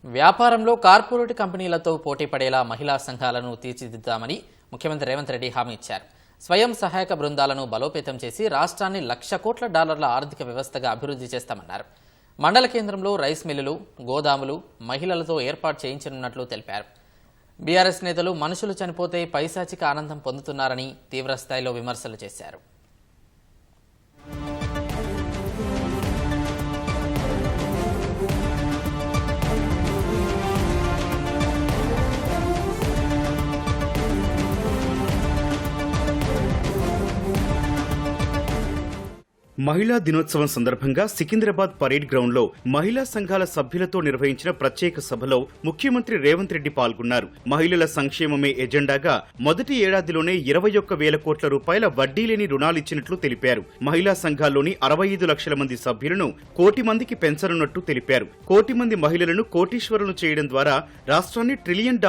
వ్యాపారంలో కార్పొరేట్ కంపెనీలతో పోటీ పడేలా మహిళా సంఘాలను తీర్చిదిద్దామని ముఖ్యమంత్రి రేవంత్ రెడ్డి హామీ ఇచ్చారు. స్వయం సహాయక బృందాలను బలోపేతం చేసి రాష్ట్రాన్ని $1,00,00,000 కోట్ల ఆర్థిక వ్యవస్థగా అభివృద్ధి చేస్తామన్నారు. మండల కేంద్రంలో రైస్ మిల్లులు, గోదాములు మహిళలతో ఏర్పాటు చేయించనున్నట్లు తెలిపారు. బీఆర్ఎస్ నేతలు మనుషులు చనిపోతే పైశాచిక ఆనందం పొందుతున్నారని తీవ్రస్థాయిలో విమర్శలు చేశారు. మహిళా దినోత్సవం సందర్భంగా సికింద్రాబాద్ పరేడ్ గ్రౌండ్ లో మహిళా సంఘాల సభ్యులతో నిర్వహించిన ప్రత్యేక సభలో ముఖ్యమంత్రి రేవంత్ రెడ్డి పాల్గొన్నారు. మహిళల సంక్షేమమే ఎజెండాగా మొదటి ఏడాదిలోనే 21,000 కోట్ల రూపాయల వడ్డీ లేని రుణాలిచ్చినట్లు తెలిపారు. మహిళా సంఘాల్లోని 65 లక్షల మంది సభ్యులను 1 కోటి మందికి పెంచనున్నట్టు తెలిపారు. 1 కోటి మంది మహిళలను కోటీశ్వరులను చేయడం ద్వారా రాష్ట్రాన్ని $1 ట్రిలియన్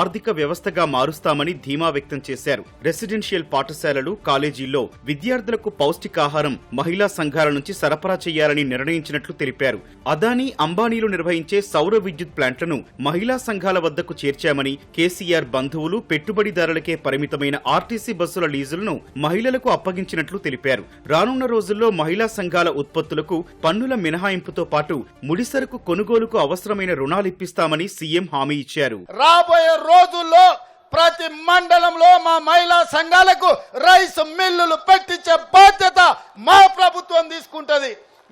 ఆర్థిక వ్యవస్థగా మారుస్తామని ధీమా వ్యక్తం చేశారు. రెసిడెన్షియల్ పాఠశాలలు, కాలేజీల్లో విద్యార్థులకు పౌష్టికాహారం మహిళా సంఘాల నుంచి సరఫరా చేయాలని నిర్ణయించినట్లు తెలిపారు. అదానీ, అంబానీలు నిర్వహించే సౌర విద్యుత్ ప్లాంట్లను మహిళా సంఘాల వద్దకు చేర్చామని, కేసీఆర్ బంధువులు, పెట్టుబడిదారులకే పరిమితమైన ఆర్టీసీ బస్సుల లీజులను మహిళలకు అప్పగించినట్లు తెలిపారు. రానున్న రోజుల్లో మహిళా సంఘాల ఉత్పత్తులకు పన్నుల మినహాయింపుతో పాటు ముడిసరుకు కొనుగోలుకు అవసరమైన రుణాలిప్పిస్తామని సీఎం హామీ ఇచ్చారు. రాబోయే రోజుల్లో ప్రతి మండలంలో మా మహిళా సంఘాలకు రైస్ మిల్లులు పెట్టించే బాధ్యత మా ప్రభుత్వం తీసుకుంటది.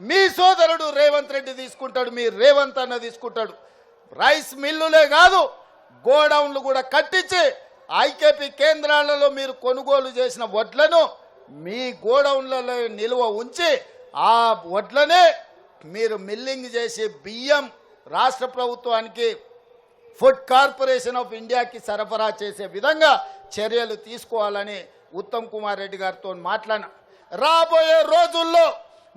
మీ సోదరుడు రేవంత్ రెడ్డి తీసుకుంటాడు, మీ రేవంత్ అన్న తీసుకుంటాడు. రైస్ మిల్లులే కాదు, గోడౌన్లు కూడా కట్టించి ఐకేపీ కేంద్రాలలో మీరు కొనుగోలు చేసిన వడ్లను మీ గోడౌన్లలో నిల్వ ఉంచి ఆ వడ్లనే మీరు మిల్లింగ్ చేసి బియ్యం రాష్ట్ర ప్రభుత్వానికి ఫుడ్ కార్పొరేషన్ ఆఫ్ ఇండియాకి సరఫరా చేసే విధంగా చర్యలు తీసుకోవాలని ఉత్తమ్ కుమార్ రెడ్డి గారితో మాట్లాడిన. రాబోయే రోజుల్లో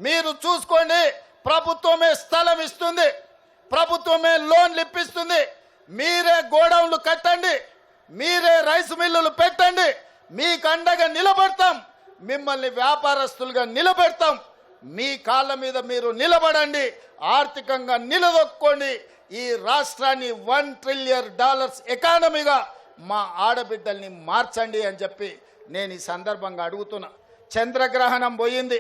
మీరు చూసుకోండి, ప్రభుత్వమే స్థలం ఇస్తుంది, ప్రభుత్వమే లోన్లు ఇప్పిస్తుంది. మీరే గోడౌన్లు కట్టండి, మీరే రైస్ మిల్లులు పెట్టండి, మీకు అండగా నిలబడతాం, మిమ్మల్ని వ్యాపారస్తులుగా నిలబెడతాం. మీ కాళ్ళ మీద మీరు నిలబడండి, ఆర్థికంగా నిలదొక్కోండి. ఈ రాష్ట్రాన్ని $1 ట్రిలియన్ ఎకానమీగా మా ఆడబిడ్డల్ని మార్చండి అని చెప్పి నేను ఈ సందర్భంగా అడుగుతున్నా. చంద్రగ్రహణం పోయింది,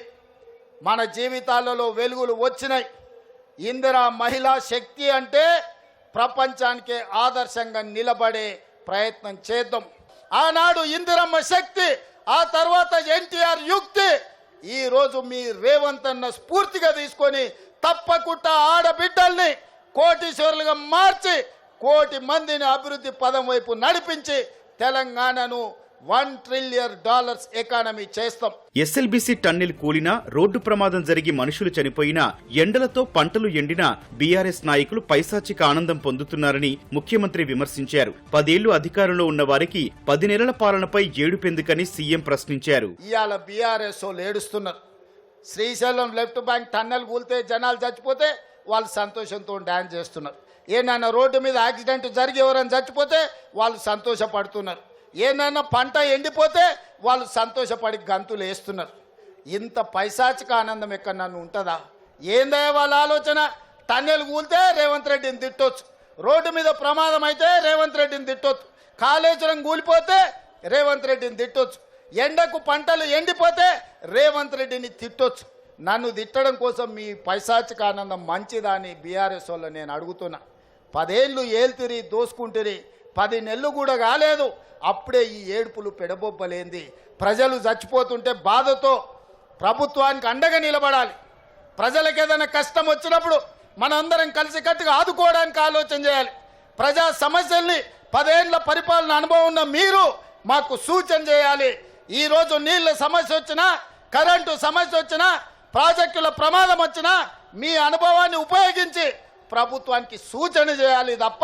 మన జీవితాలలో వెలుగులు వచ్చినాయి. ఇందిరా మహిళా శక్తి అంటే ప్రపంచానికే ఆదర్శంగా నిలబడే ప్రయత్నం చేద్దాం. ఆనాడు ఇందిరమ్మ శక్తి, ఆ తర్వాత ఎన్టీఆర్ యుక్తి, ఈరోజు మీ రేవంత్ అన్న స్ఫూర్తిగా తీసుకొని తప్పకుండా ఆడబిడ్డల్ని కోటీశ్వరులుగా మార్చి 1 కోటి మందిని అభివృద్ధి పదం వైపు నడిపించి తెలంగాణను $1 ట్రిలియన్ ఎకానమీ చేస్తాం. ఎస్ఎల్బీసీ టన్నెల్ కూలినా, రోడ్డు ప్రమాదం జరిగి మనుషులు చనిపోయినా, ఎండలతో పంటలు ఎండినా బీఆర్ఎస్ నాయకులు పైశాచిక ఆనందం పొందుతున్నారని ముఖ్యమంత్రి విమర్శించారు. 10 ఏళ్లు అధికారంలో ఉన్న వారికి 10 నెలల పాలనపై ఏడుపెందుకని సీఎం ప్రశ్నించారు. ఇవాళ బీఆర్ఎస్ వాళ్ళు ఏడుస్తున్నారు. శ్రీశైలం లెఫ్ట్ బ్యాంక్ టన్నెల్ కూలితే జనాలు చచ్చిపోతే వాళ్ళు సంతోషంతో డ్యాన్స్ చేస్తున్నారు. ఏనైనా రోడ్డు మీద యాక్సిడెంట్ జరిగి ఎవరైనా చచ్చిపోతే వాళ్ళు సంతోషపడుతున్నారు. ఏనైనా పంట ఎండిపోతే వాళ్ళు సంతోషపడి గంతులు వేస్తున్నారు. ఇంత పైశాచిక ఆనందం ఎక్కడన్నా ఉంటుందా? ఏందయ్యా వాళ్ళ ఆలోచన? టన్నెల్ కూలితే రేవంత్ రెడ్డిని తిట్టొచ్చు, రోడ్డు మీద ప్రమాదం అయితే రేవంత్ రెడ్డిని తిట్టొచ్చు, కాళేశ్వరం కూలిపోతే రేవంత్ రెడ్డిని తిట్టొచ్చు, ఎండకు పంటలు ఎండిపోతే రేవంత్ రెడ్డిని తిట్టొచ్చు. నన్ను తిట్టడం కోసం మీ పైశాచిక ఆనందం మంచిదా అని బీఆర్ఎస్ వాళ్ళు నేను అడుగుతున్నా. 10 ఏళ్ళు ఏల్తిరి దోసుకుంటురి, 10 నెలలు కూడా కాలేదు, అప్పుడే ఈ ఏడుపులు పెడబొబ్బలేంది. ప్రజలు చచ్చిపోతుంటే బాధతో ప్రభుత్వానికి అండగా నిలబడాలి. ప్రజలకు ఏదైనా కష్టం వచ్చినప్పుడు మనందరం కలిసికట్టుగా ఆదుకోవడానికి ఆలోచన చేయాలి. ప్రజా సమస్యల్ని 10 ఏళ్ల పరిపాలన అనుభవం ఉన్న మీరు మాకు సూచన చేయాలి. ఈరోజు నీళ్ళ సమస్య వచ్చినా, కరెంటు సమస్య వచ్చినా, ప్రాజెక్టుల ప్రమాదం వచ్చినా మీ అనుభవాన్ని ఉపయోగించి ప్రభుత్వానికి సూచన చేయాలి తప్ప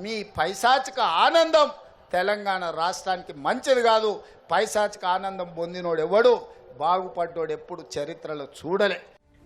మీ పైశాచిక ఆనందం తెలంగాణ రాష్ట్రానికి మంచిది కాదు. పైశాచిక ఆనందం పొందినోడు ఎవడు, బాగుపడ్డోడు ఎప్పుడు చరిత్రలో చూడలే.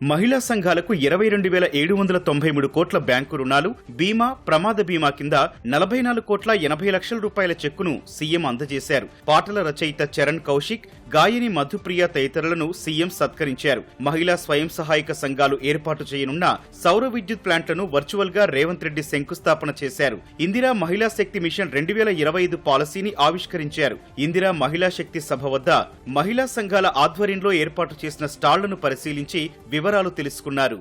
మహిళా సంఘాలకు 22,793 కోట్ల బ్యాంకు రుణాలు, బీమా, ప్రమాద బీమా కింద 44,80,00,000 రూపాయల చెక్కును సీఎం అందజేశారు. పాటల రచయిత చరణ్ కౌశిక్, గాయని మధుప్రియ తదితరులను సీఎం సత్కరించారు. మహిళా స్వయం సహాయక సంఘాలు ఏర్పాటు చేయనున్న సౌర విద్యుత్ ప్లాంట్లను వర్చువల్ గా రేవంత్ రెడ్డి శంకుస్థాపన చేశారు. ఇందిరా మహిళా శక్తి మిషన్ 2025 పాలసీని ఆవిష్కరించారు. ఇందిరా మహిళా శక్తి సభ వద్ద మహిళా సంఘాల ఆధ్వర్యంలో ఏర్పాటు చేసిన స్టాళ్లను పరిశీలించి వివరాలు తెలుసుకున్నారు.